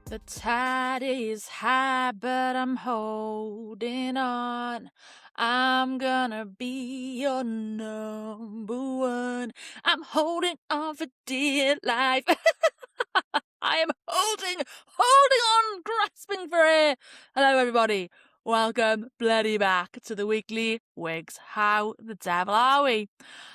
The tide is high, but I'm holding on. I'm gonna be your number one. I'm holding on for dear life. I am holding on, grasping for air. Hello, everybody. Welcome bloody back to the Weekly Wigs. How the devil are we?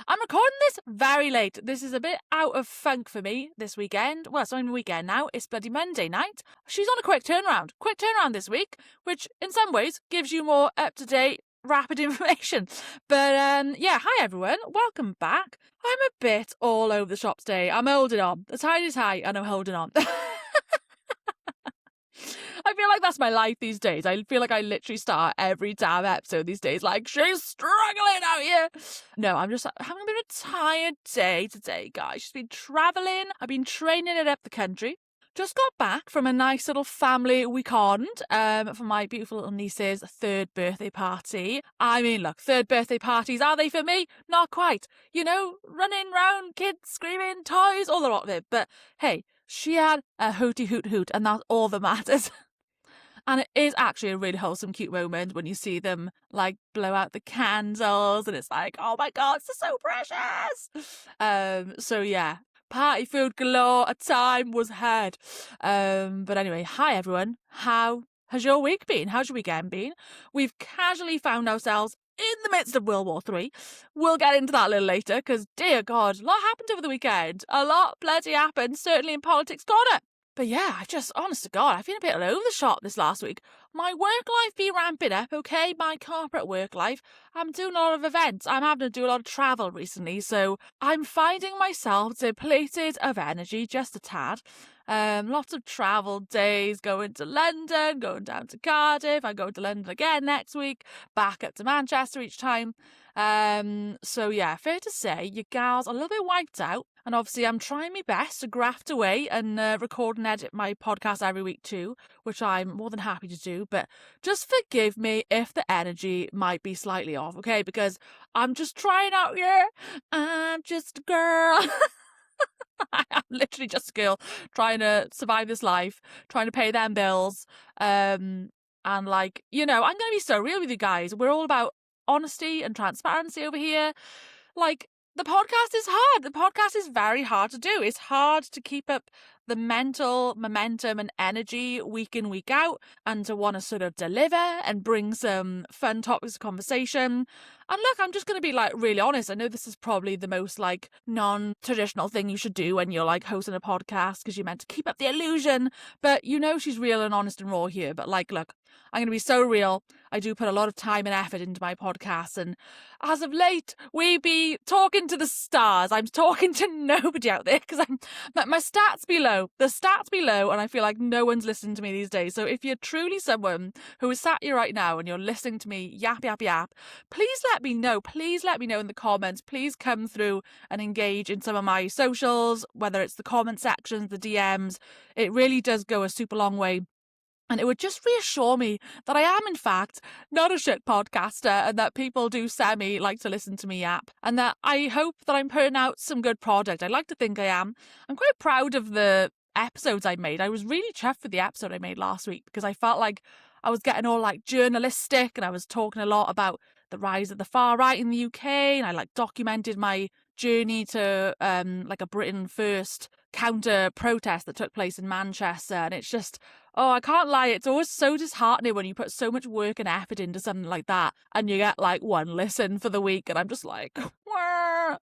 I'm recording this very late. This is a bit out of funk for me this weekend. Well, it's not even weekend now. It's bloody Monday night. She's on a quick turnaround. Quick turnaround this week, which in some ways gives you more up-to-date, rapid information. But yeah, hi everyone. Welcome back. I'm a bit all over the shop today. I'm holding on. The tide is high and I'm holding on. I feel like that's my life these days. I feel like I literally start every damn episode these days like, she's struggling out here. No, I'm just having a bit of a tired day today, guys. She's been travelling. I've been training it up the country. Just got back from a nice little family weekend for my beautiful little niece's third birthday party. I mean, look, third birthday parties, are they for me? Not quite. You know, running round, kids screaming, toys, all the lot of it. But hey, she had a hooty hoot hoot, and that's all that matters. And it is actually a really wholesome, cute moment when you see them like blow out the candles and it's like, oh my God, it's so precious. So yeah, party food galore, a time was had. But anyway, hi everyone. How has your week been? How's your weekend been? We've casually found ourselves in the midst of World War III. We'll get into that a little later because, dear God, a lot happened over the weekend. A lot bloody happened, certainly in politics corner. But yeah, I just, honest to God, I've been a bit all over the shop this last week. My work life be ramping up, okay? My corporate work life. I'm doing a lot of events. I'm having to do a lot of travel recently, so I'm finding myself depleted of energy, just a tad. Lots of travel days, going to London, going down to Cardiff. I go to London again next week, back up to Manchester each time. So yeah, fair to say, your gal's a little bit wiped out. And obviously I'm trying my best to graft away and record and edit my podcast every week too, which I'm more than happy to do. But just forgive me if the energy might be slightly off, okay? Because I'm just trying out here. I'm just a girl. I'm literally just a girl trying to survive this life, trying to pay them bills. And like, you know, I'm going to be so real with you guys. We're all about honesty and transparency over here. Like, the podcast is hard. The podcast is very hard to do. It's hard to keep up the mental momentum and energy week in, week out, and to want to sort of deliver and bring some fun topics of conversation. And look, I'm just going to be like really honest. I know this is probably the most like non-traditional thing you should do when you're like hosting a podcast because you're meant to keep up the illusion. But you know she's real and honest and raw here. But like, look, I'm going to be so real. I do put a lot of time and effort into my podcast, and as of late, we be talking to the stars. I'm talking to nobody out there because my stats be low. The stats be low, and I feel like no one's listening to me these days. So if you're truly someone who is sat here right now and you're listening to me yap, yap, yap, please let me know. Please let me know in the comments. Please come through and engage in some of my socials, whether it's the comment sections, the DMs. It really does go a super long way. And it would just reassure me that I am, in fact, not a shit podcaster and that people do like to listen to me yap. And that I hope that I'm putting out some good product. I like to think I am. I'm quite proud of the episodes I made. I was really chuffed with the episode I made last week because I felt like I was getting all like journalistic and I was talking a lot about the rise of the far right in the UK. And I like documented my journey to like a Britain First counter protest that took place in Manchester. And it's just, oh, I can't lie, it's always so disheartening when you put so much work and effort into something like that and you get like one listen for the week and I'm just like, wah.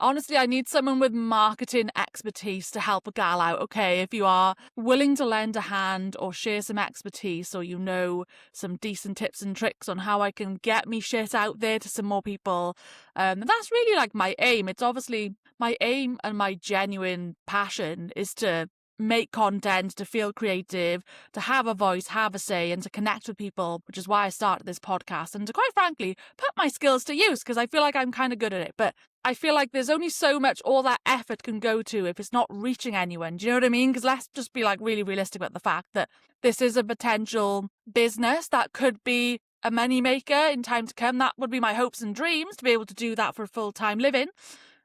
Honestly, I need someone with marketing expertise to help a gal out, okay? If you are willing to lend a hand or share some expertise or you know some decent tips and tricks on how I can get me shit out there to some more people, that's really like my aim. It's obviously my aim and my genuine passion is to make content, to feel creative, to have a voice, have a say, and to connect with people, which is why I started this podcast, and to quite frankly put my skills to use because I feel like I'm kind of good at it. But I feel like there's only so much all that effort can go to if it's not reaching anyone. Do you know what I mean? Because let's just be like really realistic about the fact that this is a potential business that could be a money maker in time to come. That would be my hopes and dreams, to be able to do that for a full-time living.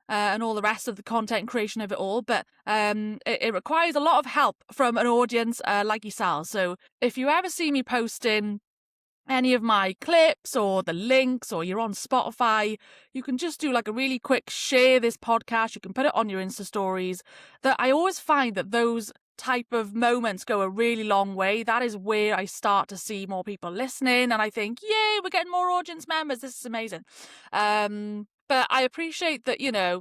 and all the rest of the content creation of it all, but it requires a lot of help from an audience like yourselves. So if you ever see me posting any of my clips or the links, or you're on Spotify, you can just do like a really quick share this podcast. You can put it on your Insta stories. That I always find that those type of moments go a really long way. That is where I start to see more people listening, and I think, yay, we're getting more audience members. This is amazing. But I appreciate that,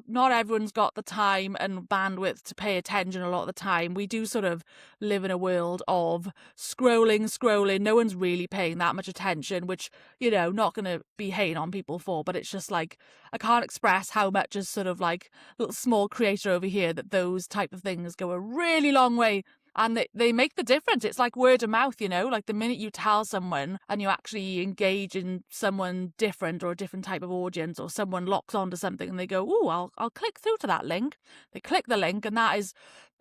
not everyone's got the time and bandwidth to pay attention a lot of the time. We do sort of live in a world of scrolling. No one's really paying that much attention, which, not going to be hating on people for. But it's just like, I can't express how much as sort of like a little small creator over here that those type of things go a really long way. And they make the difference. It's like word of mouth, like the minute you tell someone and you actually engage in someone different or a different type of audience, or someone locks onto something and they go, oh, I'll click through to that link. They click the link, and that is,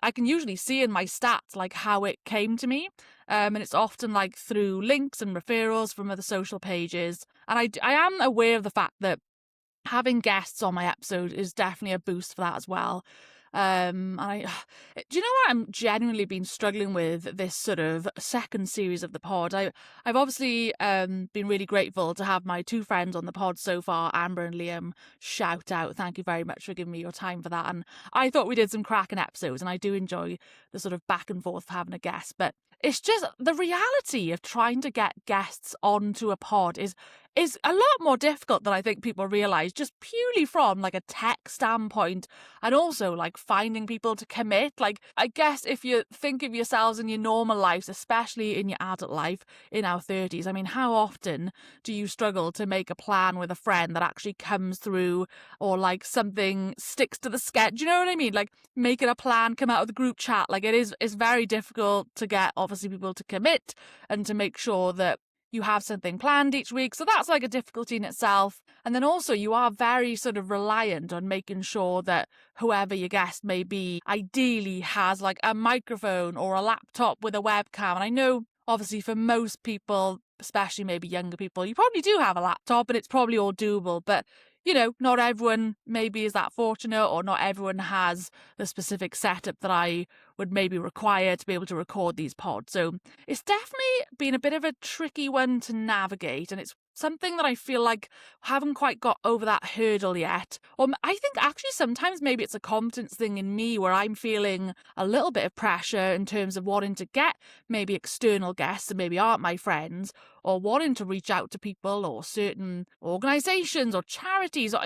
I can usually see in my stats like how it came to me. And it's often like through links and referrals from other social pages. And I am aware of the fact that having guests on my episode is definitely a boost for that as well. Do you know what I'm genuinely been struggling with this sort of second series of the pod? I've obviously been really grateful to have my two friends on the pod so far, Amber and Liam. Shout out. Thank you very much for giving me your time for that. And I thought we did some cracking episodes, and I do enjoy the sort of back and forth of having a guest. But it's just the reality of trying to get guests onto a pod is a lot more difficult than I think people realise, just purely from like a tech standpoint, and also like finding people to commit. Like, I guess if you think of yourselves in your normal lives, especially in your adult life in our 30s, I mean, how often do you struggle to make a plan with a friend that actually comes through, or like something sticks to the sketch? You know what I mean? Like making a plan come out of the group chat. Like it's very difficult to get obviously people to commit and to make sure that you have something planned each week. So that's like a difficulty in itself. And then also you are very sort of reliant on making sure that whoever your guest may be ideally has like a microphone or a laptop with a webcam. And I know obviously for most people, especially maybe younger people, you probably do have a laptop and it's probably all doable. But not everyone maybe is that fortunate, or not everyone has the specific setup that I would maybe require to be able to record these pods. So it's definitely been a bit of a tricky one to navigate, and it's something that I feel like haven't quite got over that hurdle yet. Or I think actually sometimes maybe it's a confidence thing in me where I'm feeling a little bit of pressure in terms of wanting to get maybe external guests that maybe aren't my friends, or wanting to reach out to people or certain organisations or charities, or,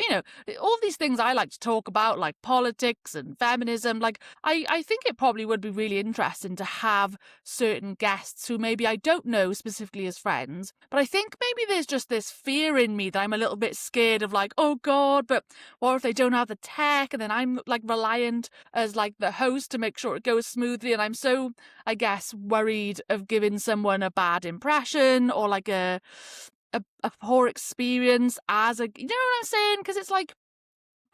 all these things I like to talk about, like politics and feminism. Like, I think it probably would be really interesting to have certain guests who maybe I don't know specifically as friends, but I think maybe there's just this fear in me that I'm a little bit scared of, like, oh God, but what if they don't have the tech? And then I'm like reliant as like the host to make sure it goes smoothly. And I'm so, I guess, worried of giving someone a bad impression, or like a poor experience as a, you know what I'm saying? Because it's like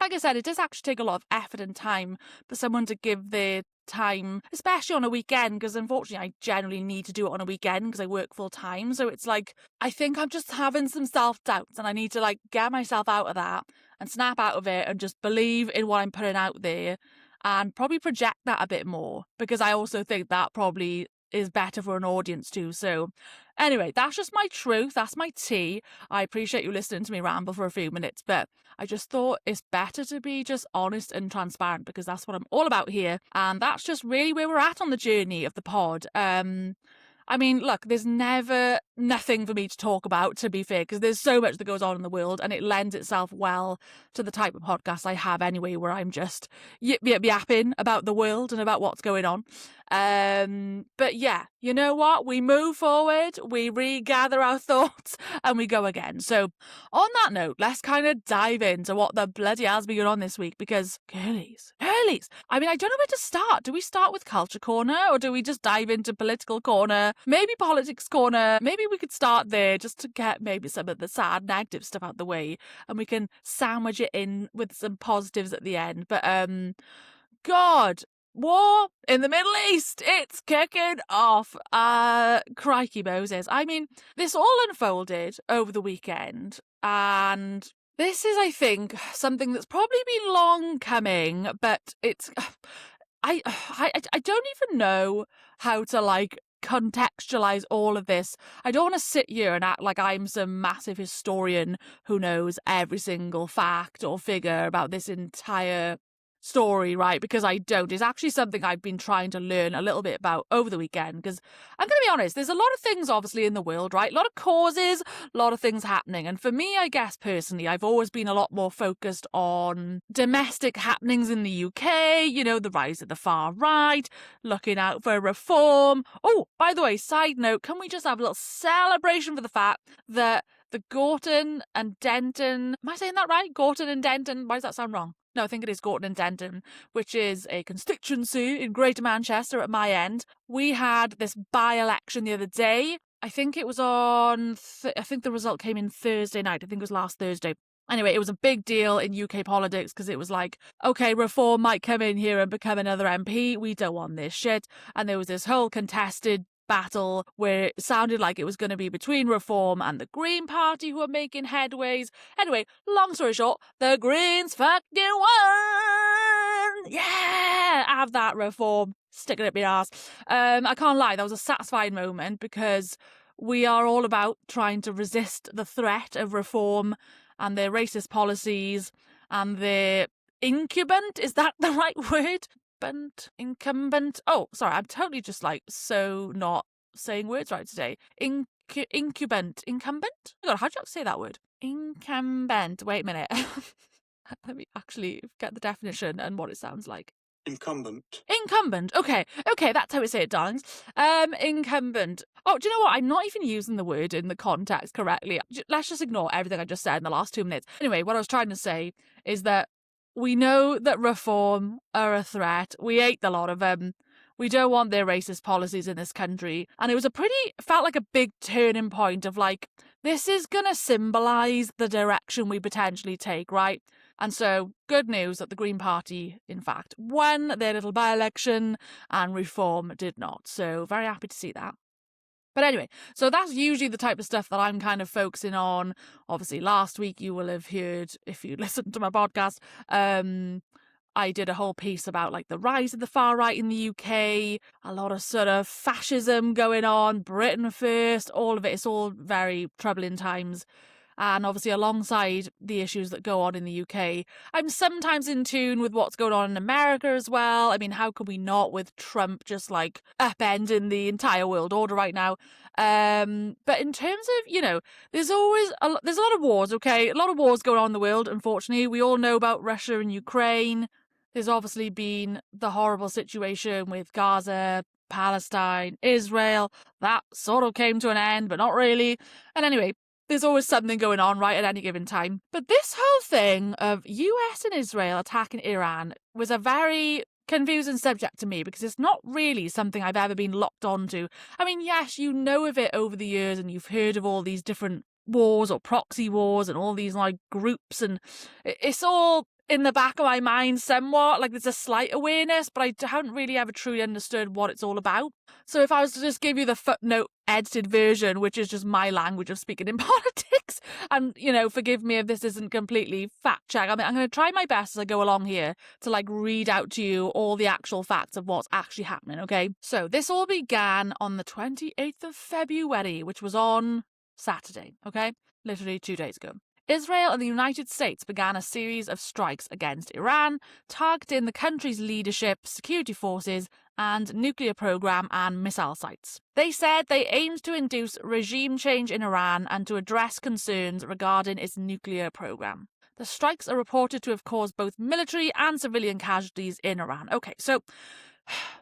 I said, it does actually take a lot of effort and time for someone to give their time, especially on a weekend, because unfortunately I generally need to do it on a weekend because I work full time. So it's like, I think I'm just having some self-doubts, and I need to like get myself out of that and snap out of it and just believe in what I'm putting out there, and probably project that a bit more, because I also think that probably is better for an audience too. So anyway, that's just my truth. That's my tea. I appreciate you listening to me ramble for a few minutes, but I just thought it's better to be just honest and transparent, because that's what I'm all about here. And that's just really where we're at on the journey of the pod. I mean, look, there's never nothing for me to talk about, to be fair, because there's so much that goes on in the world, and it lends itself well to the type of podcast I have anyway, where I'm just yapping about the world and about what's going on. But yeah, you know what? We move forward, we regather our thoughts, and we go again. So on that note, let's kind of dive into what the bloody hell's been going on this week, because girlies. I mean, I don't know where to start. Do we start with Culture Corner, or do we just dive into Political Corner? Maybe Politics Corner. Maybe we could start there just to get maybe some of the sad, negative stuff out the way, and we can sandwich it in with some positives at the end. But God, war in the Middle East, it's kicking off. Crikey Moses. I mean, this all unfolded over the weekend, and This is, I think, something that's probably been long coming, but it's I don't even know how to like contextualize all of this. I don't want to sit here and act like I'm some massive historian who knows every single fact or figure about this entire story, right? Because I don't. It's actually something I've been trying to learn a little bit about over the weekend, because I'm going to be honest, there's a lot of things obviously in the world, right? A lot of causes, a lot of things happening. And for me, I guess personally, I've always been a lot more focused on domestic happenings in the UK, you know, the rise of the far right, looking out for reform. Oh, by the way, side note, can we just have a little celebration for the fact that the Gorton and Denton, am I saying that right? Gorton and Denton, why does that sound wrong? No, I think it is Gorton and Denton, which is a constituency in Greater Manchester at my end. We had this by-election the other day. I think it was on, I think the result came in Thursday night. I think it was last Thursday. Anyway, it was a big deal in UK politics because it was like, okay, Reform might come in here and become another MP. We don't want this shit. And there was this whole contested battle where it sounded like it was going to be between Reform and the Green Party, who are making headways. Anyway, long story short, the Greens fucking won! Yeah! Have that, Reform. Stick it up your ass. I can't lie, that was a satisfying moment because we are all about trying to resist the threat of Reform and their racist policies and their incumbent. Is that the right word? Incumbent. Oh, sorry, I'm totally just like so not saying words right today. Incumbent. Oh my God, how do you say that word? Incumbent. Wait a minute. Let me actually get the definition and what it sounds like. Incumbent. Okay, that's how we say it, darlings. Incumbent. Oh, do you know what? I'm not even using the word in the context correctly. Let's just ignore everything I just said in the last 2 minutes. Anyway, what I was trying to say is that we know that Reform are a threat. We hate the lot of them. We don't want their racist policies in this country. And it was felt like a big turning point of like, this is going to symbolise the direction we potentially take, right? And so, good news that the Green Party, in fact, won their little by-election and Reform did not. So, very happy to see that. But anyway, so that's usually the type of stuff that I'm kind of focusing on. Obviously, last week you will have heard, if you listened to my podcast, I did a whole piece about like the rise of the far right in the UK, a lot of sort of fascism going on, Britain first, all of it. It's all very troubling times. And obviously, alongside the issues that go on in the UK, I'm sometimes in tune with what's going on in America as well. I mean, how can we not, with Trump just like upending the entire world order right now? But in terms of, you know, there's a lot of wars, okay? A lot of wars going on in the world, unfortunately. We all know about Russia and Ukraine. There's obviously been the horrible situation with Gaza, Palestine, Israel. That sort of came to an end, but not really. And anyway, there's always something going on, right, at any given time. But this whole thing of US and Israel attacking Iran was a very confusing subject to me because it's not really something I've ever been locked onto. I mean, yes, you know of it over the years and you've heard of all these different wars or proxy wars and all these like groups, and it's all in the back of my mind somewhat, like there's a slight awareness, but I haven't really ever truly understood what it's all about. So if I was to just give you the footnote edited version, which is just my language of speaking in politics, and, you know, forgive me if this isn't completely fact check. I mean, I'm going to try my best as I go along here to like read out to you all the actual facts of what's actually happening, okay? So this all began on the 28th of February, which was on Saturday, okay? Literally 2 days ago. Israel and the United States began a series of strikes against Iran, targeting the country's leadership, security forces, and nuclear program and missile sites. They said they aimed to induce regime change in Iran and to address concerns regarding its nuclear program. The strikes are reported to have caused both military and civilian casualties in Iran. Okay, so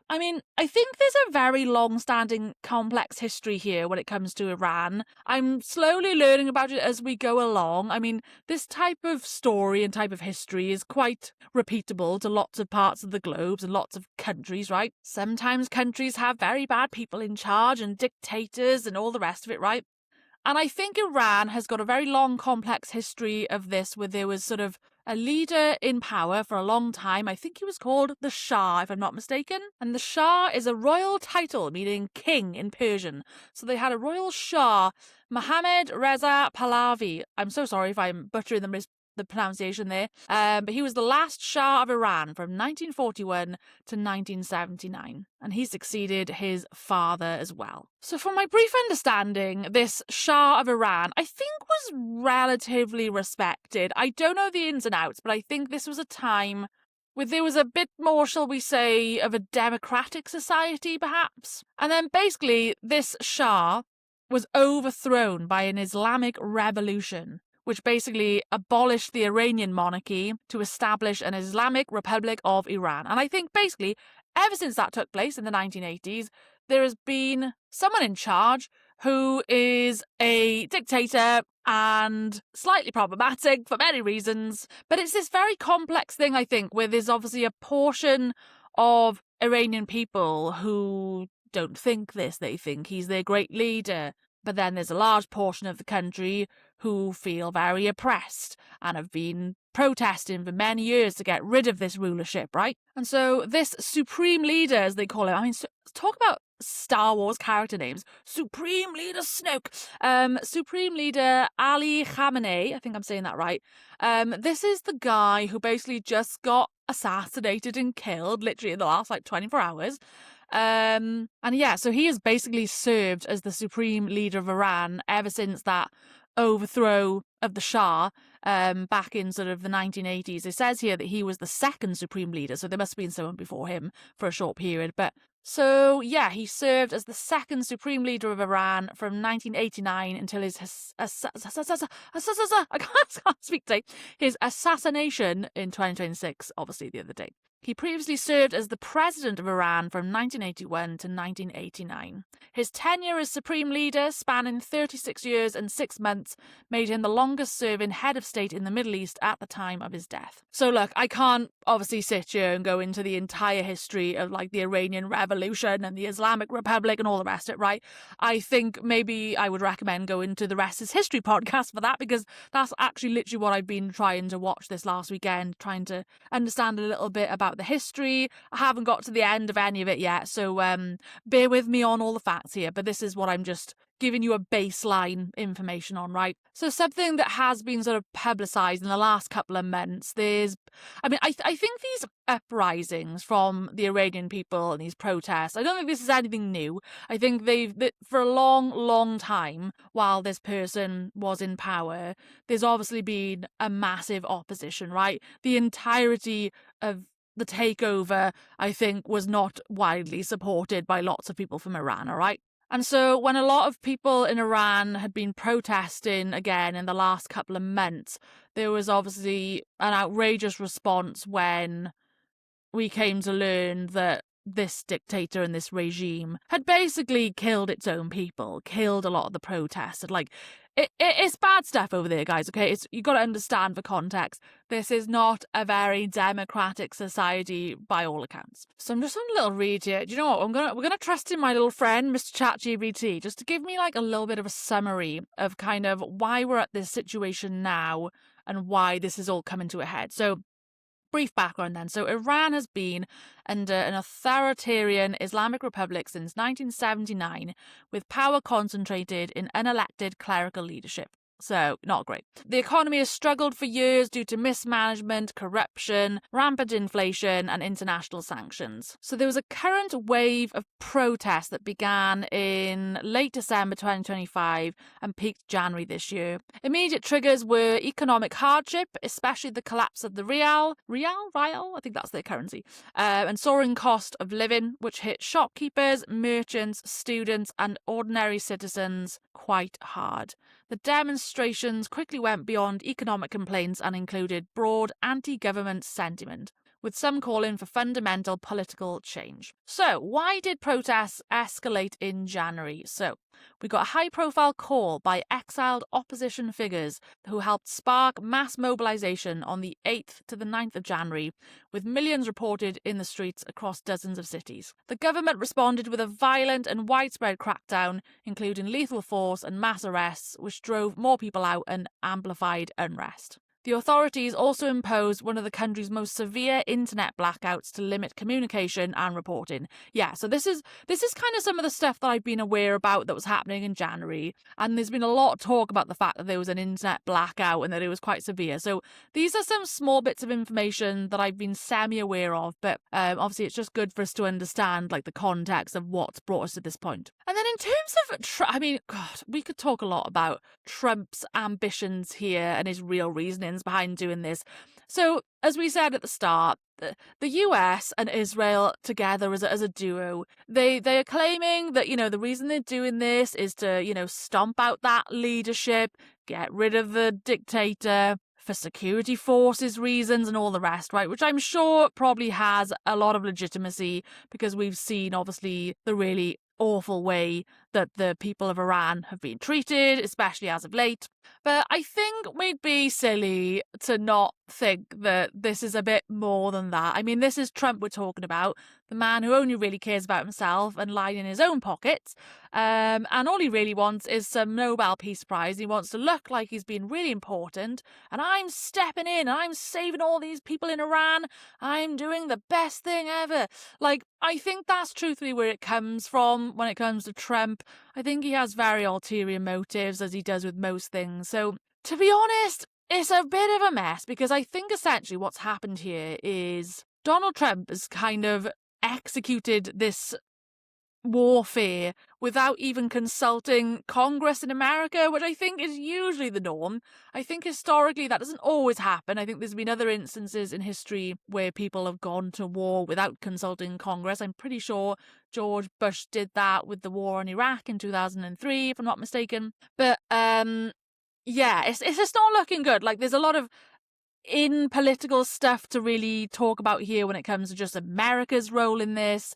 I mean, I think there's a very long-standing complex history here when it comes to Iran. I'm slowly learning about it as we go along. I mean, this type of story and type of history is quite repeatable to lots of parts of the globe and lots of countries, right? Sometimes countries have very bad people in charge and dictators and all the rest of it, right? And I think Iran has got a very long, complex history of this, where there was sort of a leader in power for a long time. I think he was called the Shah, if I'm not mistaken. And the Shah is a royal title, meaning king in Persian. So they had a royal Shah, Mohammad Reza Pahlavi. I'm so sorry if I'm butchering the the pronunciation there. But he was the last Shah of Iran from 1941 to 1979. And he succeeded his father as well. So from my brief understanding, this Shah of Iran, I think was relatively respected. I don't know the ins and outs, but I think this was a time where there was a bit more, shall we say, of a democratic society, perhaps. And then basically, this Shah was overthrown by an Islamic revolution, which basically abolished the Iranian monarchy to establish an Islamic Republic of Iran. And I think basically, ever since that took place in the 1980s, there has been someone in charge who is a dictator and slightly problematic for many reasons. But it's this very complex thing, I think, where there's obviously a portion of Iranian people who don't think this. They think he's their great leader. But then there's a large portion of the country who feel very oppressed and have been protesting for many years to get rid of this rulership, right? And so this supreme leader, as they call him, I mean, talk about Star Wars character names. Supreme Leader Snoke. Supreme Leader Ali Khamenei, I think I'm saying that right. This is the guy who basically just got assassinated and killed literally in the last 24 hours. And yeah, so he has basically served as the supreme leader of Iran ever since that overthrow of the Shah back in sort of the 1980s. It says here that he was the second supreme leader, so there must have been someone before him for a short period. But so yeah, he served as the second supreme leader of Iran from 1989 until his I can't speak today. His assassination in 2026, obviously the other day. He previously served as the president of Iran from 1981 to 1989. His tenure as supreme leader, spanning 36 years and 6 months, made him the longest-serving head of state in the Middle East at the time of his death. So look, I can't obviously sit here and go into the entire history of the Iranian Revolution and the Islamic Republic and all the rest of it, right? I think maybe I would recommend going to the Rest is History podcast for that, because that's actually literally what I've been trying to watch this last weekend, trying to understand a little bit about the history. I haven't got to the end of any of it yet, so bear with me on all the facts here, but this is what I'm just giving you a baseline information on, right? So something that has been sort of publicised in the last couple of months, I think these uprisings from the Iranian people and these protests, I don't think this is anything new. I think for a long, long time, while this person was in power, there's obviously been a massive opposition, right? The entirety of the takeover, I think, was not widely supported by lots of people from Iran, all right? And so when a lot of people in Iran had been protesting again in the last couple of months, there was obviously an outrageous response when we came to learn that this dictator and this regime had basically killed its own people, killed a lot of the protests. It's bad stuff over there, guys, okay? You've got to understand the context. This is not a very democratic society by all accounts. So I'm just on a little read here. Do you know what? We're gonna trust in my little friend, Mr. ChatGPT, just to give me a little bit of a summary of kind of why we're at this situation now and why this is all coming to a head. So brief background then. So Iran has been under an authoritarian Islamic Republic since 1979, with power concentrated in unelected clerical leadership. So, not great. The economy has struggled for years due to mismanagement, corruption, rampant inflation, and international sanctions. So there was a current wave of protests that began in late December 2025 and peaked January this year. Immediate triggers were economic hardship, especially the collapse of the rial, I think that's their currency, and soaring cost of living, which hit shopkeepers, merchants, students, and ordinary citizens quite hard. The demonstrations quickly went beyond economic complaints and included broad anti-government sentiment, with some calling for fundamental political change. So, why did protests escalate in January? So, we got a high-profile call by exiled opposition figures who helped spark mass mobilisation on the 8th to the 9th of January, with millions reported in the streets across dozens of cities. The government responded with a violent and widespread crackdown, including lethal force and mass arrests, which drove more people out and amplified unrest. The authorities also imposed one of the country's most severe internet blackouts to limit communication and reporting. Yeah, so this is kind of some of the stuff that I've been aware about that was happening in January, and there's been a lot of talk about the fact that there was an internet blackout and that it was quite severe. So these are some small bits of information that I've been semi-aware of, but obviously it's just good for us to understand like the context of what's brought us to this point. And then in terms of, God, we could talk a lot about Trump's ambitions here and his real reasonings behind doing this. So, as we said at the start, the US and Israel together as a duo, they are claiming that, the reason they're doing this is to, stomp out that leadership, get rid of the dictator, for security forces reasons and all the rest, right? Which I'm sure probably has a lot of legitimacy because we've seen, obviously, the really awful way that the people of Iran have been treated, especially as of late. But I think we'd be silly to not think that this is a bit more than that. I mean, this is Trump we're talking about, the man who only really cares about himself and lining his own pockets. And all he really wants is some Nobel Peace Prize. He wants to look like he's been really important. And I'm stepping in. I'm saving all these people in Iran. I'm doing the best thing ever. Like, I think that's truthfully where it comes from when it comes to Trump. I think he has very ulterior motives, as he does with most things. So, to be honest, it's a bit of a mess because I think essentially what's happened here is Donald Trump has kind of executed this warfare without even consulting Congress in America, which I think is usually the norm. I think historically that doesn't always happen. I think there's been other instances in history where people have gone to war without consulting Congress. I'm pretty sure George Bush did that with the war in Iraq in 2003, if I'm not mistaken. But yeah, it's just not looking good. Like, there's a lot of in political stuff to really talk about here when it comes to just America's role in this,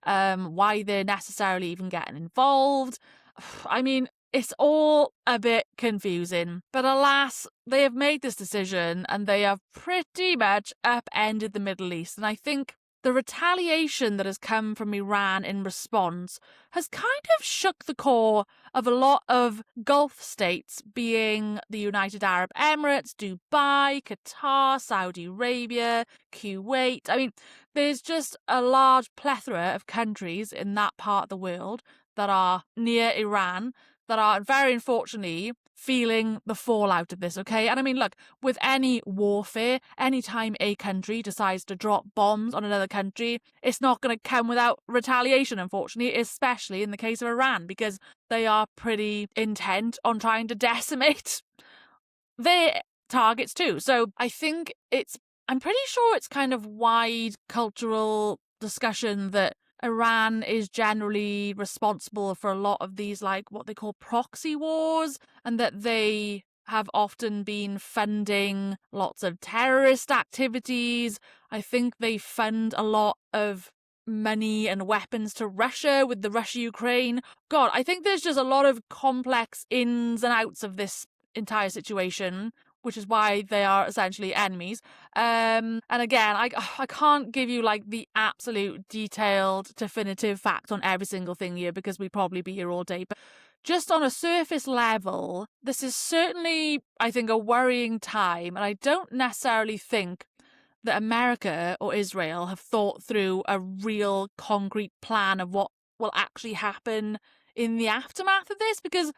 why they're necessarily even getting involved. I mean, it's all a bit confusing, but alas, they have made this decision and they have pretty much upended the Middle East. And I think the retaliation that has come from Iran in response has kind of shook the core of a lot of Gulf states, being the United Arab Emirates, Dubai, Qatar, Saudi Arabia, Kuwait. I mean, there's just a large plethora of countries in that part of the world that are near Iran that are very unfortunately feeling the fallout of this, okay? And I mean, look, with any warfare, anytime a country decides to drop bombs on another country, it's not going to come without retaliation, unfortunately, especially in the case of Iran, because they are pretty intent on trying to decimate their targets too. So I think I'm pretty sure it's kind of wide cultural discussion that Iran is generally responsible for a lot of these, like, what they call proxy wars, and that they have often been funding lots of terrorist activities. I think they fund a lot of money and weapons to Russia with the Russia-Ukraine. God, I think there's just a lot of complex ins and outs of this entire situation, which is why they are essentially enemies. And again, I can't give you like the absolute detailed, definitive fact on every single thing here because we'd probably be here all day. But just on a surface level, this is certainly, I think, a worrying time. And I don't necessarily think that America or Israel have thought through a real concrete plan of what will actually happen in the aftermath of this, because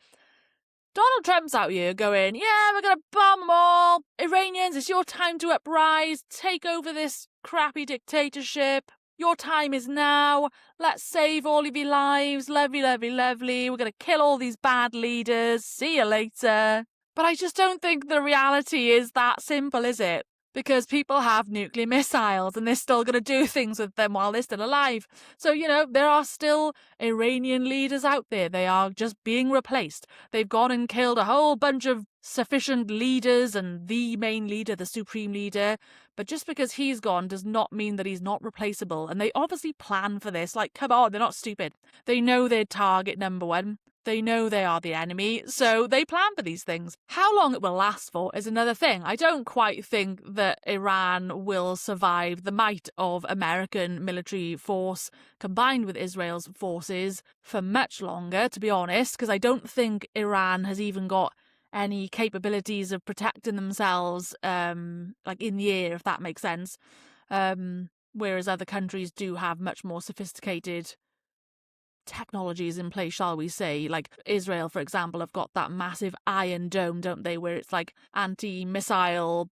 Donald Trump's out here going, yeah, we're going to bomb them all. Iranians, it's your time to uprise, take over this crappy dictatorship. Your time is now. Let's save all of your lives. Lovely, lovely, lovely. We're going to kill all these bad leaders. See you later. But I just don't think the reality is that simple, is it? Because people have nuclear missiles and they're still going to do things with them while they're still alive. So, there are still Iranian leaders out there. They are just being replaced. They've gone and killed a whole bunch of sufficient leaders and the main leader, the supreme leader. But just because he's gone does not mean that he's not replaceable. And they obviously plan for this. Like, come on, they're not stupid. They know their target number one. They know they are the enemy, so they plan for these things. How long it will last for is another thing. I don't quite think that Iran will survive the might of American military force combined with Israel's forces for much longer, to be honest, because I don't think Iran has even got any capabilities of protecting themselves, like in the air, if that makes sense. Whereas other countries do have much more sophisticated technologies in place, shall we say. Like Israel, for example, have got that massive Iron Dome, don't they, where it's like anti-missile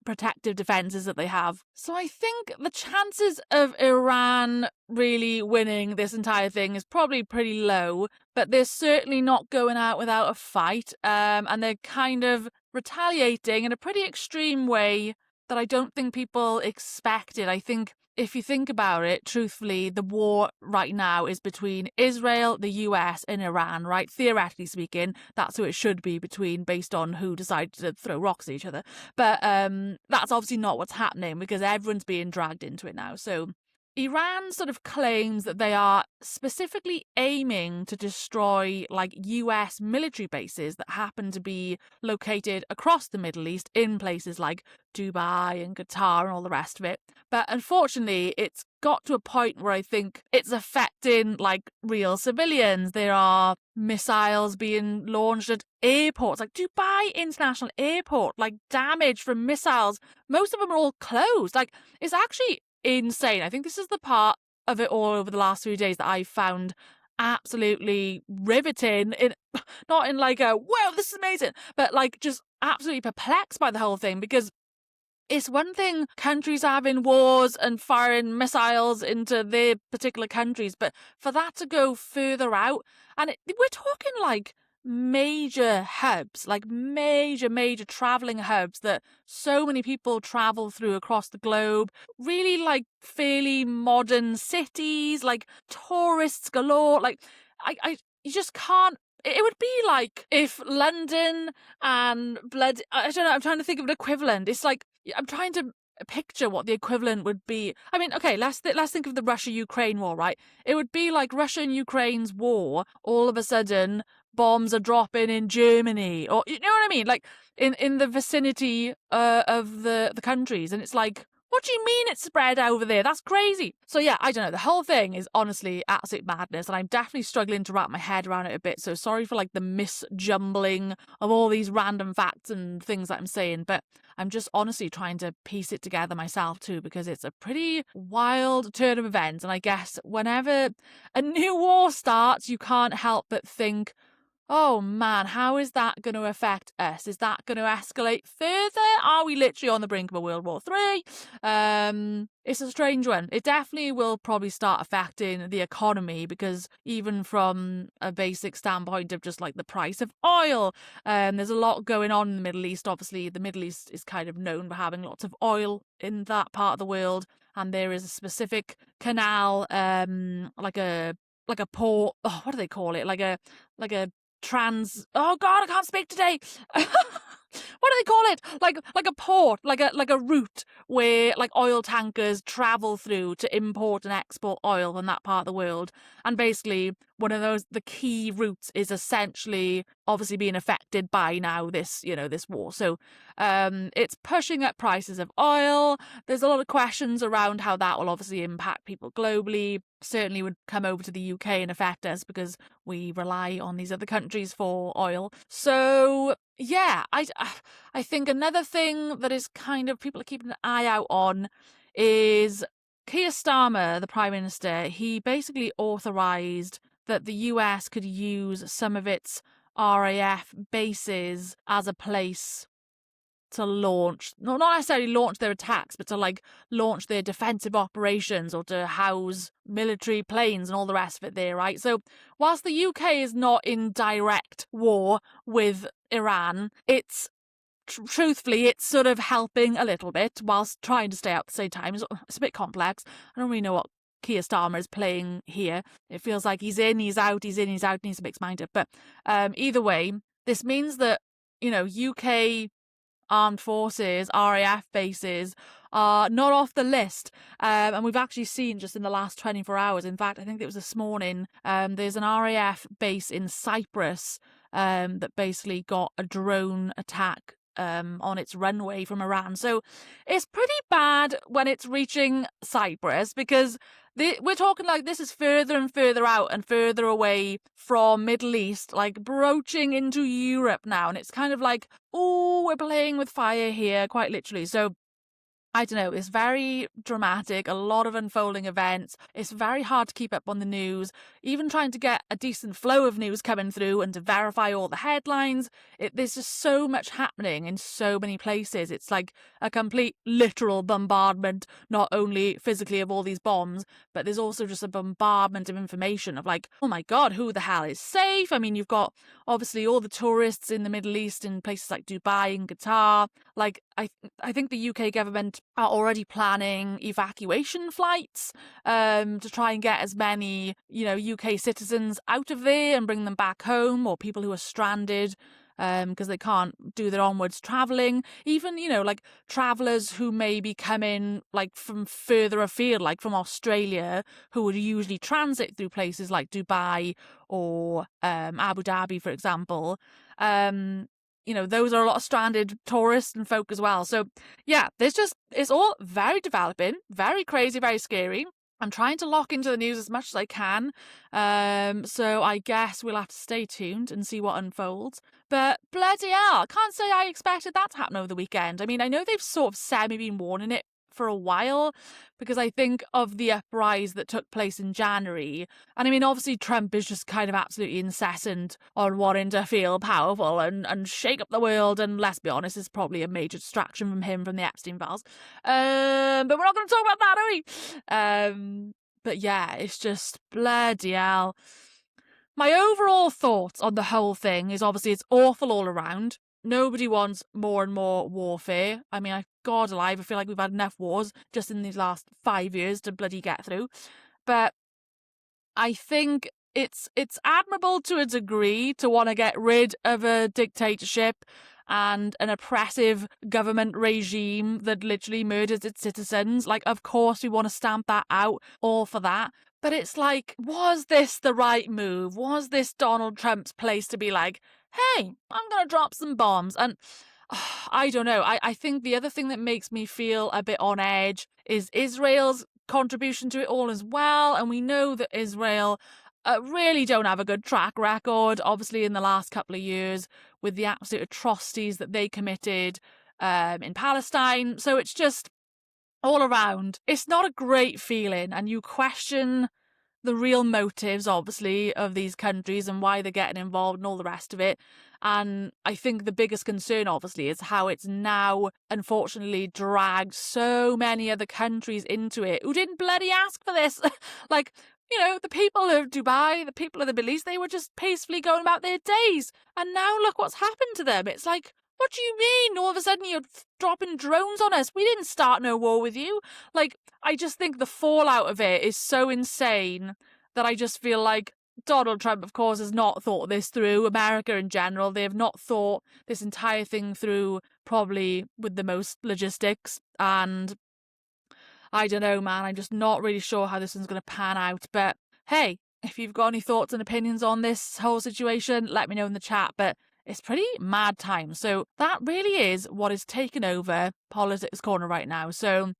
protective defenses that they have. So I think the chances of Iran really winning this entire thing is probably pretty low, but they're certainly not going out without a fight, and they're kind of retaliating in a pretty extreme way that I don't think people expected. I think if you think about it, truthfully, the war right now is between Israel, the US, and Iran, right? Theoretically speaking, that's who it should be between, based on who decided to throw rocks at each other. But that's obviously not what's happening, because everyone's being dragged into it now. So Iran sort of claims that they are specifically aiming to destroy like US military bases that happen to be located across the Middle East in places like Dubai and Qatar and all the rest of it. But unfortunately, it's got to a point where I think it's affecting like real civilians. There are missiles being launched at airports, like Dubai International Airport, like damaged from missiles. Most of them are all closed. Like, it's actually insane. I think this is the part of it all over the last few days that I found absolutely riveting, in not in like a wow, this is amazing, but like just absolutely perplexed by the whole thing, because it's one thing countries having wars and firing missiles into their particular countries, but for that to go further out, and we're talking like major hubs, like major traveling hubs that so many people travel through across the globe, really like fairly modern cities, like tourists galore. Like you just can't. It would be like if London and I don't know, I'm trying to think of an equivalent. It's like, I'm trying to picture what the equivalent would be. I mean, okay, let's think of the Russia-Ukraine war, right? It would be like Russia and Ukraine's war. All of a sudden, bombs are dropping in Germany, or you know what I mean? Like in the vicinity of the countries, and it's like, what do you mean it's spread over there? That's crazy. So yeah, I don't know. The whole thing is honestly absolute madness, and I'm definitely struggling to wrap my head around it a bit. So sorry for like the misjumbling of all these random facts and things that I'm saying, but I'm just honestly trying to piece it together myself too, because it's a pretty wild turn of events. And I guess whenever a new war starts, you can't help but think, oh man, how is that going to affect us? Is that going to escalate further? Are we literally on the brink of a World War III? It's a strange one. It definitely will probably start affecting the economy, because even from a basic standpoint of just like the price of oil, there's a lot going on in the Middle East. Obviously, the Middle East is kind of known for having lots of oil in that part of the world, and there is a specific canal, like a port. Oh, what do they call it? Like a oh god, I can't speak today. What do they call it? Like a port, like a route where like oil tankers travel through to import and export oil in that part of the world. And basically one of those, the key routes, is essentially obviously being affected by now this war. So it's pushing up prices of oil. There's a lot of questions around how that will obviously impact people globally. Certainly would come over to the UK and affect us, because we rely on these other countries for oil. So yeah, I think another thing that is kind of people are keeping an eye out on is Keir Starmer, the Prime Minister. He basically authorised that the US could use some of its RAF bases as a place to launch, not necessarily launch their attacks, but to like launch their defensive operations, or to house military planes and all the rest of it there, right? So whilst the UK is not in direct war with Iran, it's truthfully, it's sort of helping a little bit whilst trying to stay out at the same time. It's a bit complex. I don't really know what Keir Starmer is playing here. It feels like he's in, he's out, he's in, he's out, needs to make his mind up. But either way, this means that, UK armed forces, RAF bases, are not off the list. And we've actually seen just in the last 24 hours, in fact, I think it was this morning, there's an RAF base in Cyprus that basically got a drone attack on its runway from Iran. So it's pretty bad when it's reaching Cyprus, because we're talking like this is further and further out and further away from Middle East, like broaching into Europe now. And it's kind of like, oh, we're playing with fire here, quite literally. So I don't know, it's very dramatic, a lot of unfolding events. It's very hard to keep up on the news, even trying to get a decent flow of news coming through and to verify all the headlines. There's just so much happening in so many places. It's like a complete literal bombardment, not only physically of all these bombs, but there's also just a bombardment of information of like, oh my God, who the hell is safe? I mean, you've got obviously all the tourists in the Middle East in places like Dubai and Qatar. Like, I think the UK government are already planning evacuation flights to try and get as many, UK citizens out of there and bring them back home, or people who are stranded because they can't do their onwards travelling. Even, like travellers who may be coming like from further afield, like from Australia, who would usually transit through places like Dubai or Abu Dhabi, for example. Those are a lot of stranded tourists and folk as well. So yeah, it's all very developing, very crazy, very scary. I'm trying to lock into the news as much as I can. So I guess we'll have to stay tuned and see what unfolds. But bloody hell, I can't say I expected that to happen over the weekend. I mean, I know they've sort of semi-been warning it for a while, because I think of the uprise that took place in January. And I mean, obviously Trump is just kind of absolutely incessant on wanting to feel powerful and shake up the world, and let's be honest, it's probably a major distraction from him from the Epstein files. But we're not going to talk about that, are we? But yeah, it's just bloody hell. My overall thoughts on the whole thing is obviously it's awful all around. Nobody wants more and more warfare. I mean, God alive, I feel like we've had enough wars just in these last 5 years to bloody get through. But I think it's admirable to a degree to want to get rid of a dictatorship and an oppressive government regime that literally murders its citizens. Like, of course we want to stamp that out, all for that. But it's like, was this the right move? Was this Donald Trump's place to be like, hey, I'm going to drop some bombs? And I don't know. I think the other thing that makes me feel a bit on edge is Israel's contribution to it all as well. And we know that Israel really don't have a good track record, obviously, in the last couple of years with the absolute atrocities that they committed in Palestine. So it's just all around, it's not a great feeling, and you question the real motives, obviously, of these countries and why they're getting involved and all the rest of it. And I think the biggest concern, obviously, is how it's now, unfortunately, dragged so many other countries into it who didn't bloody ask for this. Like, the people of Dubai, the people of the Middle East, they were just peacefully going about their days. And now look what's happened to them. It's like, what do you mean? All of a sudden you're dropping drones on us? We didn't start no war with you. Like, I just think the fallout of it is so insane that I just feel like Donald Trump, of course, has not thought this through. America in general, they have not thought this entire thing through, probably with the most logistics. And I don't know, man. I'm just not really sure how this one's going to pan out. But hey, if you've got any thoughts and opinions on this whole situation, let me know in the chat. But it's pretty mad time. So that really is what is taking over Politics Corner right now. So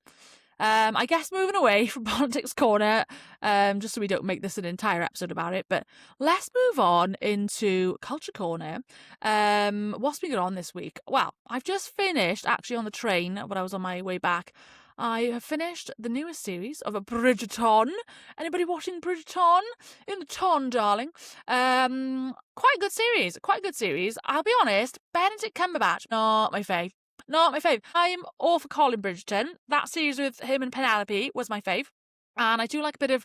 I guess moving away from Politics Corner, just so we don't make this an entire episode about it, but let's move on into Culture Corner. What's been going on this week? Well, I've just finished, actually on the train when I was on my way back, I have finished the newest series of Bridgerton. Anybody watching Bridgerton? In the ton, darling. Quite a good series. I'll be honest, Benedict Cumberbatch, not my fave. I'm all for Colin Bridgerton. That series with him and Penelope was my fave. And I do like a bit of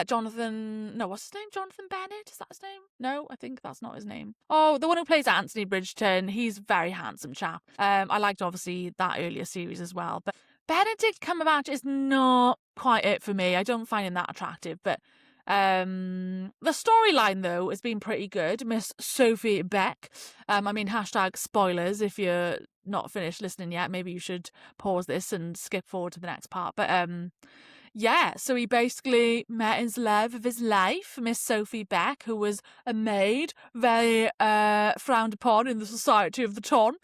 Jonathan... No, what's his name? Jonathan Bennett? Is that his name? No, I think that's not his name. Oh, the one who plays Anthony Bridgerton. He's a very handsome chap. I liked, obviously, that earlier series as well. But Benedict Cumberbatch is not quite it for me. I don't find him that attractive. But the storyline, though, has been pretty good. Miss Sophie Beck. Hashtag spoilers if you're not finished listening yet. Maybe you should pause this and skip forward to the next part. But Yeah, so he basically met his love of his life, Miss Sophie Beck, who was a maid, very frowned upon in the society of the ton.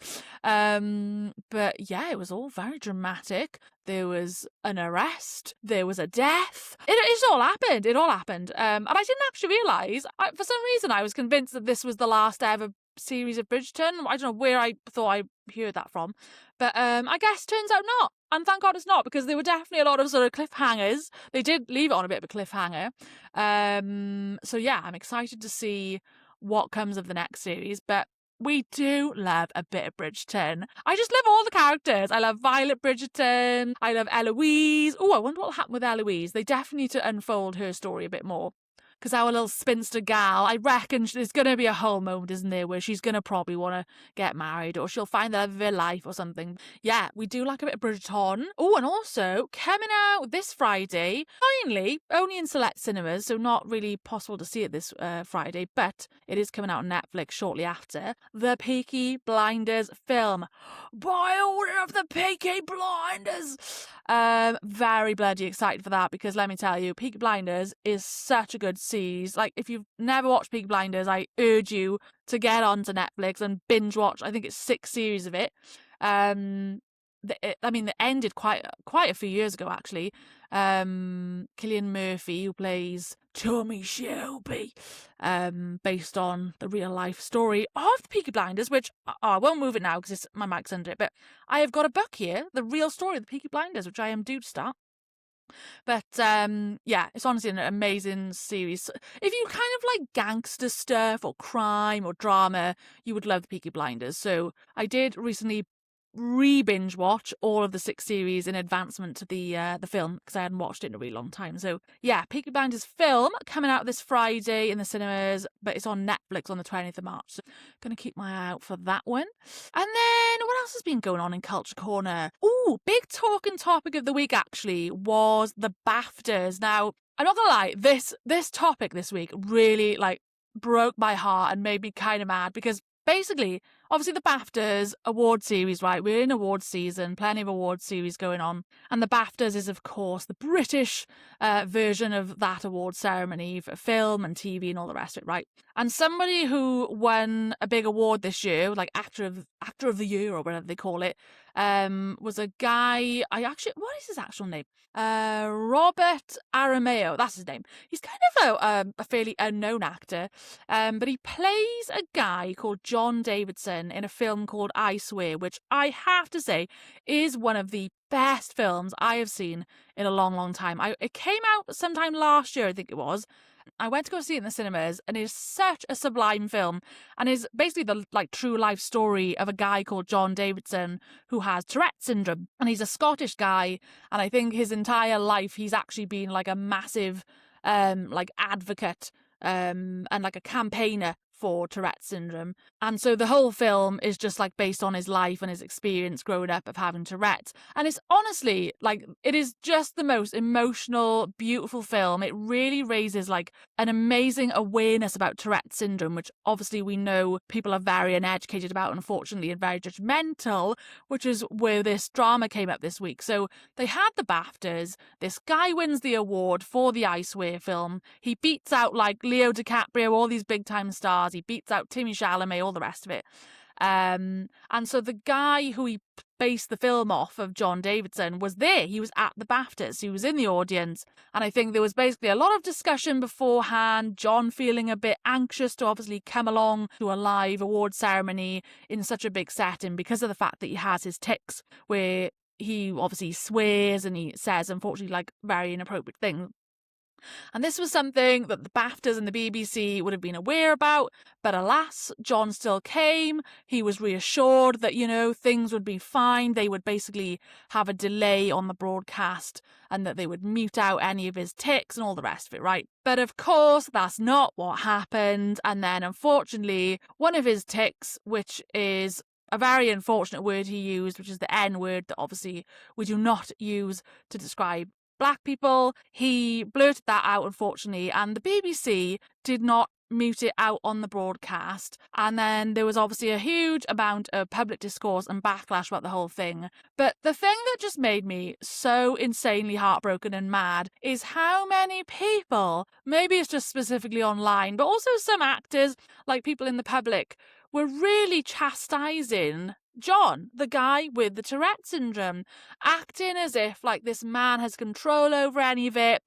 But yeah, it was all very dramatic. There was an arrest. There was a death. It all happened. It all happened. And I didn't actually realise. For some reason, I was convinced that this was the last ever series of Bridgerton. I don't know where I thought I heard that from. But I guess turns out not. And thank God it's not, because there were definitely a lot of sort of cliffhangers. They did leave it on a bit of a cliffhanger. So yeah, I'm excited to see what comes of the next series. But we do love a bit of Bridgerton. I just love all the characters. I love Violet Bridgerton. I love Eloise. Oh, I wonder what will happen with Eloise. They definitely need to unfold her story a bit more. Because our little spinster gal, I reckon there's going to be a whole moment, isn't there, where she's going to probably want to get married, or she'll find the love of her life or something. Yeah, we do like a bit of Bridgerton. Oh, and also, coming out this Friday, finally, only in select cinemas, so not really possible to see it this Friday, but it is coming out on Netflix shortly after, the Peaky Blinders film. By order of the Peaky Blinders! Very bloody excited for that, because let me tell you, Peaky Blinders is such a good series. Like, if you've never watched Peaky Blinders, I urge you to get onto Netflix and binge watch. I think it's 6 series of it. It ended quite a few years ago, actually. Cillian Murphy, who plays Tommy Shelby, based on the real life story of the Peaky Blinders, which I won't move it now because my mic's under it, but I have got a book here, the real story of the Peaky Blinders, which I am due to start. But yeah, it's honestly an amazing series. If you kind of like gangster stuff or crime or drama, you would love the Peaky Blinders. So I did recently re-binge watch all of the 6 series in advancement to the film, because I hadn't watched it in a really long time. So yeah, Peaky Blinders film coming out this Friday in the cinemas, but it's on Netflix on the 20th of March. So gonna keep my eye out for that one. And then what else has been going on in Culture Corner? Ooh, big talking topic of the week actually was the BAFTAs. Now, I'm not gonna lie, this topic this week really like broke my heart and made me kind of mad, because basically, obviously the BAFTAs award series, right? We're in award season, plenty of award series going on. And the BAFTAs is, of course, the British version of that award ceremony for film and TV and all the rest of it, right? And somebody who won a big award this year, like Actor of the Year or whatever they call it, was a guy, what is his actual name? Robert Arameo, that's his name. He's kind of a fairly unknown actor, but he plays a guy called John Davidson in a film called I Swear, which I have to say is one of the best films I have seen in a long, long time. It came out sometime last year, I think it was. I went to go see it in the cinemas, and it is such a sublime film, and is basically the like true life story of a guy called John Davidson who has Tourette syndrome, and he's a Scottish guy, and I think his entire life he's actually been like a massive like advocate and like a campaigner for Tourette syndrome. And so the whole film is just like based on his life and his experience growing up of having Tourette. And it's honestly like, it is just the most emotional, beautiful film. It really raises like an amazing awareness about Tourette syndrome, which obviously we know people are very uneducated about, unfortunately, and very judgmental, which is where this drama came up this week. So they had the BAFTAs. This guy wins the award for the I Swear film. He beats out like Leo DiCaprio, all these big time stars. He beats out Timmy Chalamet, all the rest of it. And so the guy who he based the film off of, John Davidson, was there. He was at the BAFTAs. He was in the audience. And I think there was basically a lot of discussion beforehand, John feeling a bit anxious to obviously come along to a live award ceremony in such a big setting because of the fact that he has his tics, where he obviously swears and he says, unfortunately, like very inappropriate things. And this was something that the BAFTAs and the BBC would have been aware about, but alas, John still came. He was reassured that, you know, things would be fine. They would basically have a delay on the broadcast and that they would mute out any of his tics and all the rest of it, right? But of course, that's not what happened. And then, unfortunately, one of his tics, which is a very unfortunate word he used, which is the N word that obviously we do not use to describe Black people, he blurted that out, unfortunately, and the BBC did not mute it out on the broadcast. And then there was obviously a huge amount of public discourse and backlash about the whole thing. But the thing that just made me so insanely heartbroken and mad is how many people, maybe it's just specifically online, but also some actors, like people in the public, were really chastising John, the guy with the Tourette syndrome, acting as if like this man has control over any of it.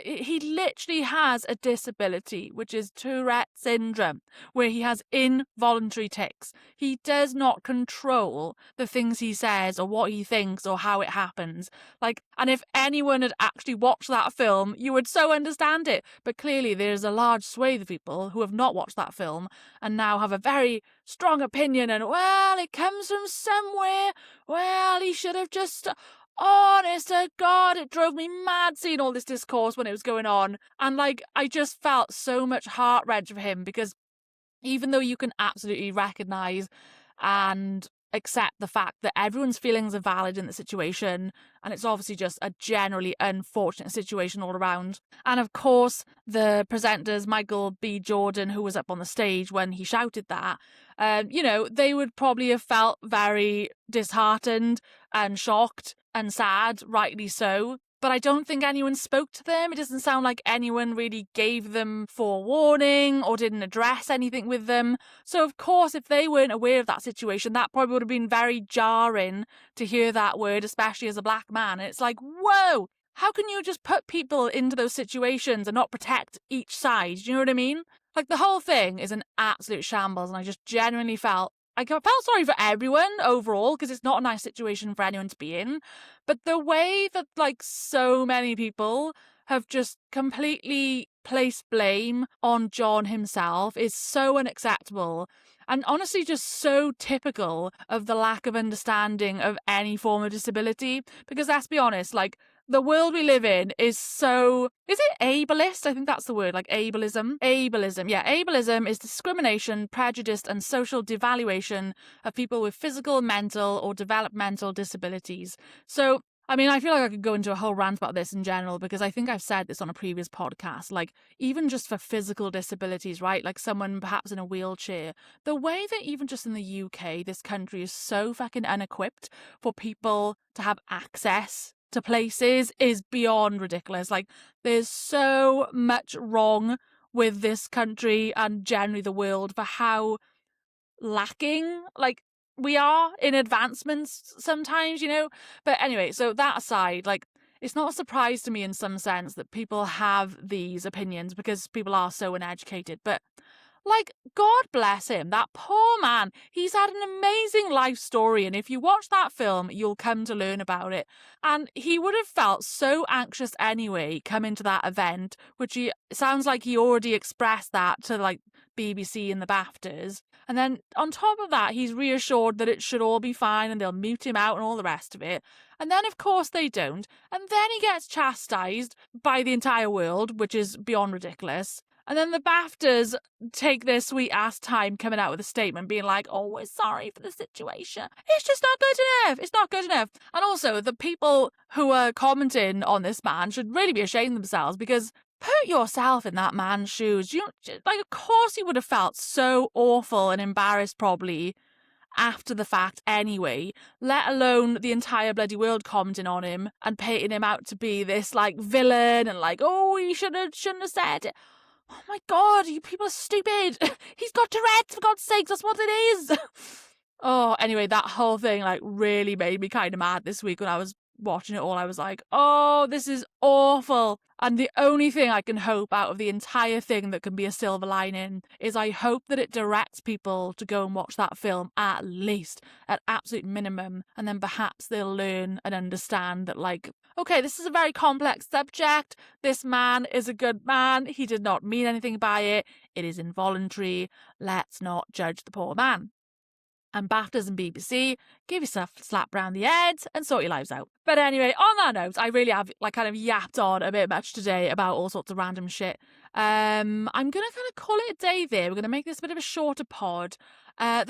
He literally has a disability, which is Tourette syndrome, where he has involuntary tics. He does not control the things he says or what he thinks or how it happens. And if anyone had actually watched that film, you would so understand it. But clearly there's a large swathe of people who have not watched that film and now have a very strong opinion and, well, it comes from somewhere. Well, he should have just... Honest to God, it drove me mad seeing all this discourse when it was going on. And I just felt so much heart wrench for him, because even though you can absolutely recognise and accept the fact that everyone's feelings are valid in the situation, and it's obviously just a generally unfortunate situation all around. And of course, the presenters, Michael B. Jordan, who was up on the stage when he shouted that, they would probably have felt very disheartened and shocked and sad, rightly so. But I don't think anyone spoke to them. It doesn't sound like anyone really gave them forewarning or didn't address anything with them. So, of course, if they weren't aware of that situation, that probably would have been very jarring to hear that word, especially as a black man. And it's like, whoa, how can you just put people into those situations and not protect each side? Do you know what I mean? The whole thing is an absolute shambles, and I just genuinely felt sorry for everyone overall, because it's not a nice situation for anyone to be in. But the way that so many people have just completely placed blame on John himself is so unacceptable, and honestly just so typical of the lack of understanding of any form of disability. Because let's be honest, the world we live in is so... Is it ableist? I think that's the word, ableism. Ableism. Yeah, ableism is discrimination, prejudice, and social devaluation of people with physical, mental, or developmental disabilities. So, I feel like I could go into a whole rant about this in general, because I think I've said this on a previous podcast. Even just for physical disabilities, right? Someone perhaps in a wheelchair. The way that even just in the UK, this country is so fucking unequipped for people to have access to places is beyond ridiculous. There's so much wrong with this country and generally the world for how lacking we are in advancements sometimes, But anyway, so that aside, it's not a surprise to me in some sense that people have these opinions, because people are so uneducated. But God bless him, that poor man. He's had an amazing life story, and if you watch that film, you'll come to learn about it. And he would have felt so anxious anyway coming to that event, which sounds like he already expressed that to BBC and the BAFTAs. And then on top of that, he's reassured that it should all be fine and they'll mute him out and all the rest of it. And then, of course, they don't. And then he gets chastised by the entire world, which is beyond ridiculous. And then the BAFTAs take their sweet ass time coming out with a statement being like, oh, we're sorry for the situation. It's just not good enough. It's not good enough. And also, the people who are commenting on this man should really be ashamed of themselves, because put yourself in that man's shoes. Of course he would have felt so awful and embarrassed probably after the fact anyway, let alone the entire bloody world commenting on him and painting him out to be this villain and oh, he shouldn't have said it. Oh my God, you people are stupid. He's got Tourette's, for God's sake, that's what it is. Oh, anyway, that whole thing really made me kind of mad this week when I was watching it all. I was like, oh, this is awful. And the only thing I can hope out of the entire thing that can be a silver lining is I hope that it directs people to go and watch that film at least, at absolute minimum. And then perhaps they'll learn and understand that okay, this is a very complex subject. This man is a good man. He did not mean anything by it. It is involuntary. Let's not judge the poor man. And BAFTAs and BBC, give yourself a slap round the head and sort your lives out. But anyway, on that note, I really have kind of yapped on a bit much today about all sorts of random shit. I'm going to kind of call it a day there. We're going to make this a bit of a shorter pod. My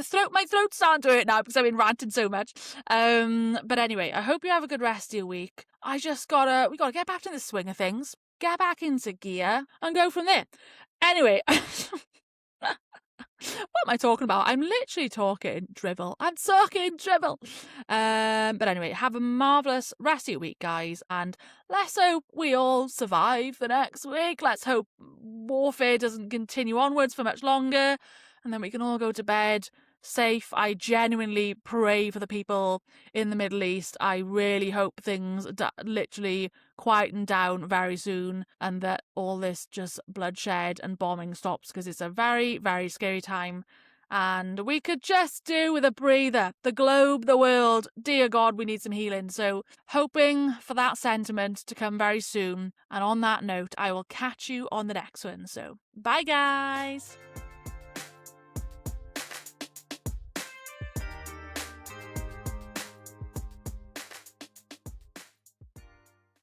throat's starting to hurt now because I've been ranting so much. But anyway, I hope you have a good rest of your week. We gotta get back to the swing of things, get back into gear and go from there. Anyway, what am I talking about? I'm literally talking drivel. I'm talking drivel. But anyway, have a marvellous rest of your week, guys. And let's hope we all survive the next week. Let's hope warfare doesn't continue onwards for much longer. And then we can all go to bed safe. I genuinely pray for the people in the Middle East. I really hope things literally quieten down very soon and that all this just bloodshed and bombing stops, because it's a very, very scary time. And we could just do with a breather. The globe, the world, dear God, we need some healing. So hoping for that sentiment to come very soon. And on that note, I will catch you on the next one. So bye, guys.